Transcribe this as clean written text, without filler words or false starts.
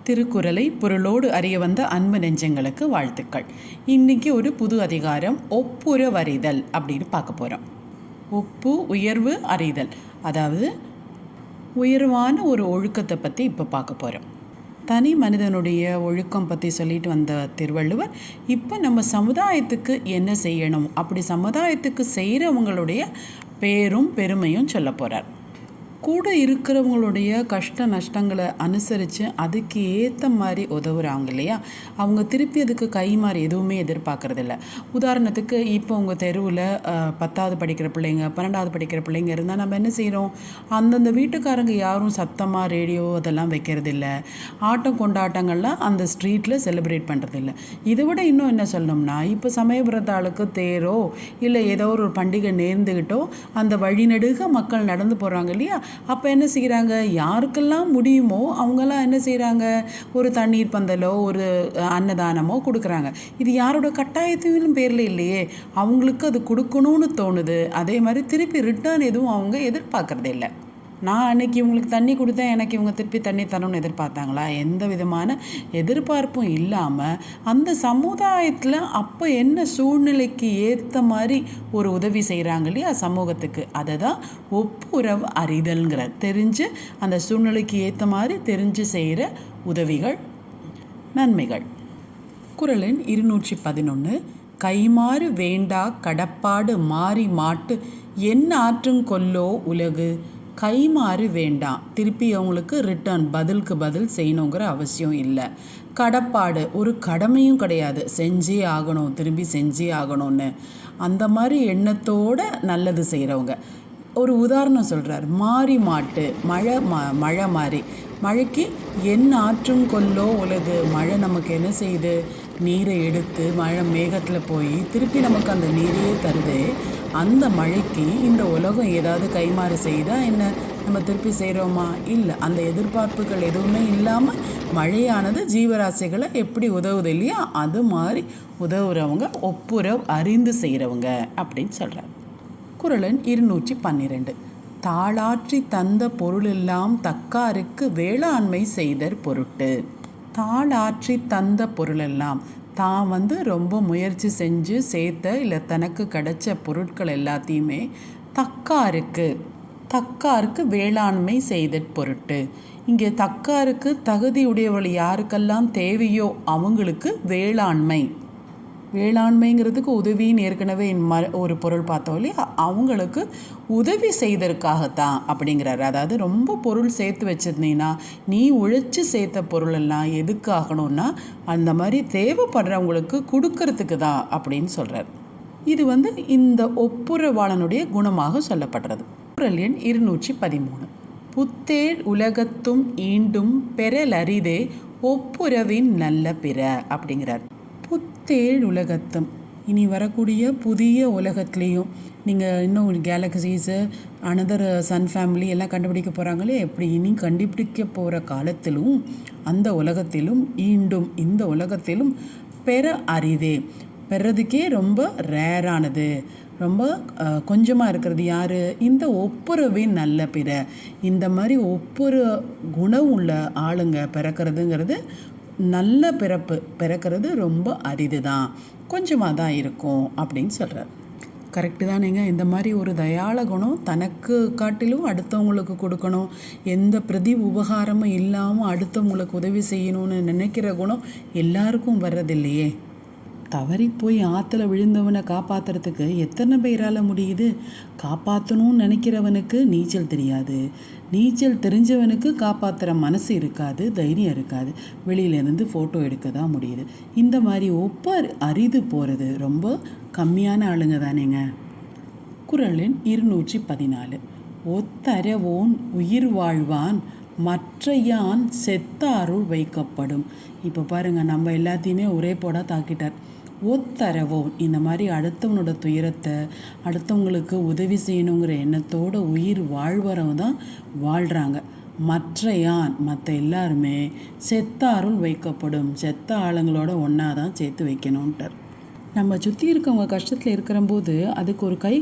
திருக்குறளை பொருளோடு அறிய வந்த அன்பு நெஞ்சங்களுக்கு வாழ்த்துக்கள். இன்றைக்கி ஒரு புது அதிகாரம் ஒப்புரவறிதல் அப்படின்னு பார்க்க போகிறோம். ஒப்பு உயர்வு அறிதல், அதாவது உயர்வான ஒரு ஒழுக்கத்தை பற்றி இப்போ பார்க்க போகிறோம். தனி மனிதனுடைய ஒழுக்கம் பற்றி சொல்லிட்டு வந்த திருவள்ளுவர் இப்போ நம்ம சமுதாயத்துக்கு என்ன செய்யணும், அப்படி சமுதாயத்துக்கு செய்கிறவங்களுடைய பேரும் பெருமையும் சொல்ல போகிறார். கூட இருக்கிறவங்களுடைய கஷ்ட நஷ்டங்களை அனுசரித்து அதுக்கு ஏற்ற மாதிரி உதவுறாங்க இல்லையா, அவங்க திருப்பி அதுக்கு கைமாறி எதுவுமே எதிர்பார்க்குறதில்ல. உதாரணத்துக்கு இப்போ உங்கள் தெருவில் 10வது படிக்கிற பிள்ளைங்க 12வது படிக்கிற பிள்ளைங்க இருந்தால் நம்ம என்ன செய்கிறோம், அந்தந்த வீட்டுக்காரங்க யாரும் சத்தமாக ரேடியோ அதெல்லாம் வைக்கிறதில்ல, ஆட்டம் கொண்டாட்டங்கள்லாம் அந்த ஸ்ட்ரீட்டில் செலிப்ரேட் பண்ணுறதில்ல. இதை விட இன்னும் என்ன சொல்லணும்னா, இப்போ சமயபுரத்தாளுக்கு தேரோ இல்லை ஏதோ ஒரு பண்டிகை நேர்ந்துக்கிட்டோ அந்த வழிநடுக மக்கள் நடந்து போகிறாங்க இல்லையா, அப்போ என்ன செய்கிறாங்க, யாருக்கெல்லாம் முடியுமோ அவங்கெல்லாம் என்ன செய்கிறாங்க, ஒரு தண்ணீர் பந்தலோ ஒரு அன்னதானமோ கொடுக்குறாங்க. இது யாரோட கட்டாயத்திலும் பேரில் இல்லையே, அவங்களுக்கு அது கொடுக்கணும்னு தோணுது. அதே மாதிரி திருப்பி ரிட்டர்ன் எதுவும் அவங்க எதிர்பார்க்குறதே இல்லை. நான் அன்றைக்கி இவங்களுக்கு தண்ணி கொடுத்தேன், எனக்கு இவங்க திருப்பி தண்ணி தரணும்னு எதிர்பார்த்தாங்களா? எந்த விதமான எதிர்பார்ப்பும் இல்லாமல் அந்த சமுதாயத்தில் அப்போ என்ன சூழ்நிலைக்கு ஏற்ற மாதிரி ஒரு உதவி செய்கிறாங்க இல்லையா சமூகத்துக்கு, அதை தான் ஒப்புரவு அறிதல்ங்கிற. தெரிஞ்சு அந்த சூழ்நிலைக்கு ஏற்ற மாதிரி தெரிஞ்சு செய்கிற உதவிகள், நன்மைகள். குறளின் 211 கைமாறு வேண்டா கடப்பாடு மாறி மாட்டு என்ன ஆற்றுங் கொல்லோ உலகு. கைமாறு வேண்டாம், திருப்பி அவங்களுக்கு ரிட்டர்ன் பதிலுக்கு பதில் செய்யணுங்கிற அவசியம் இல்லை. கடப்பாடு ஒரு கடமையும் கிடையாது, செஞ்சே ஆகணும், திரும்பி செஞ்சே ஆகணும்னு அந்த மாதிரி எண்ணத்தோடு நல்லது செய்கிறவங்க. ஒரு உதாரணம் சொல்கிறார், மாறி மாட்டு மழை மாதிரி, மழைக்கு என்ன ஆற்றும் கொல்லோ உலகு. மழை நமக்கு என்ன செய்யுது, நீரை எடுத்து மழை மேகத்தில் போய் திருப்பி நமக்கு அந்த நீரையே தருது. அந்த மழைக்கு இந்த உலகம் ஏதாவது கைமாறு செய்தால் என்ன, நம்ம திருப்பி செய்கிறோமா? இல்லை. அந்த எதிர்பார்ப்புகள் எதுவுமே இல்லாமல் மழையானது ஜீவராசிகளை எப்படி உதவுது இல்லையா, அது மாதிரி உதவுறவங்க ஒப்புரவு அறிந்து செய்கிறவங்க அப்படின்னு சொல்கிறார். குறளன் 212 தாளாற்றி தந்த பொருளெல்லாம் தக்காருக்கு வேளாண்மை செய்தற் பொருட்டு. தாளாற்றி தந்த பொருளெல்லாம், தான் ரொம்ப முயற்சி செஞ்சு சேர்த்த இல்லை தனக்கு கிடைச்ச பொருட்கள் எல்லாத்தையுமே தக்காருக்கு வேளாண்மை செய்தற் பொருட்டு. இங்கே தக்காருக்கு தகுதியுடையவள் யாருக்கெல்லாம் தேவையோ அவங்களுக்கு வேளாண்மைங்கிறதுக்கு உதவின்னு ஏற்கனவே ஒரு பொருள் பார்த்தோம் இல்லையா, அவங்களுக்கு உதவி செய்தற்காகத்தான் அப்படிங்கிறாரு. அதாவது ரொம்ப பொருள் சேர்த்து வச்சிருந்தீங்கன்னா நீ உழைச்சி சேர்த்த பொருளெல்லாம் எதுக்கு ஆகணும்னா அந்த மாதிரி தேவைப்படுறவங்களுக்கு கொடுக்கறதுக்கு தான் அப்படின்னு சொல்கிறார். இது இந்த ஒப்புரவாளனுடைய குணமாக சொல்லப்படுறது. குறள் எண் 213 புத்தேழ் உலகத்தும் ஈண்டும் பெறலரிதே ஒப்புரவின் நல்ல பிற அப்படிங்கிறார். புத்தேழ் உலகத்தும், இனி வரக்கூடிய புதிய உலகத்துலேயும் நீங்கள் இன்னும் கேலக்சிஸு அனதர் சன் ஃபேமிலி எல்லாம் கண்டுபிடிக்க போகிறாங்களே, எப்படி இனி கண்டுபிடிக்க போகிற காலத்திலும் அந்த உலகத்திலும் ஈண்டும் இந்த உலகத்திலும் பெற அரிதே, பெறதுக்கே ரொம்ப ரேரானது, ரொம்ப கொஞ்சமாக இருக்கிறது யார், இந்த ஒப்புரவின் நல்ல பிற. இந்த மாதிரி ஒப்புர குணம் உள்ள ஆளுங்க பிறக்கிறதுங்கிறது, நல்ல பிறக்கிறது ரொம்ப அரிது தான், கொஞ்சமாக தான் இருக்கும் அப்படின்னு சொல்கிறார். கரெக்டு தானேங்க. இந்த மாதிரி ஒரு தயாள குணம் தனக்கு காட்டிலும் அடுத்தவங்களுக்கு கொடுக்கணும், எந்த பிரதி உபகாரமும் இல்லாமல் அடுத்தவங்களுக்கு உதவி செய்யணும்னு நினைக்கிற குணம் எல்லாருக்கும் வர்றதில்லையே. தவறி போய் ஆற்றுல விழுந்தவனை காப்பாற்றுறதுக்கு எத்தனை பேரால் முடியுது? காப்பாற்றணும்னு நினைக்கிறவனுக்கு நீச்சல் தெரியாது, நீச்சல் தெரிஞ்சவனுக்கு காப்பாற்றுற மனசு இருக்காது, தைரியம் இருக்காது, வெளியிலேருந்து ஃபோட்டோ எடுக்க தான் முடியுது. இந்த மாதிரி அரிது போகிறது ரொம்ப கம்மியான ஆளுங்க தானேங்க. குறளின் 214 ஒத்தரவோன் உயிர் வாழ்வான் மற்றையான் செத்தாருள் வைக்கப்படும். இப்போ பாருங்கள், நம்ம எல்லாத்தையுமே ஒரே போடா தாக்கிட்டார். ஒத்தரவோன், இந்த மாதிரி அடுத்தவனோட துயரத்தை அடுத்தவங்களுக்கு உதவி செய்யணுங்கிற எண்ணத்தோட உயிர் வாழ்வரவங்க தான் வாழ்கிறாங்க. மற்ற எல்லாருமே செத்தாருள் வைக்கப்படும், செத்த ஆளுங்களோட ஒன்றா தான் சேர்த்து வைக்கணுன்ட்டார். நம்ம சுற்றி இருக்கவங்க கஷ்டத்தில் இருக்கிறம்போது அதுக்கு ஒரு கை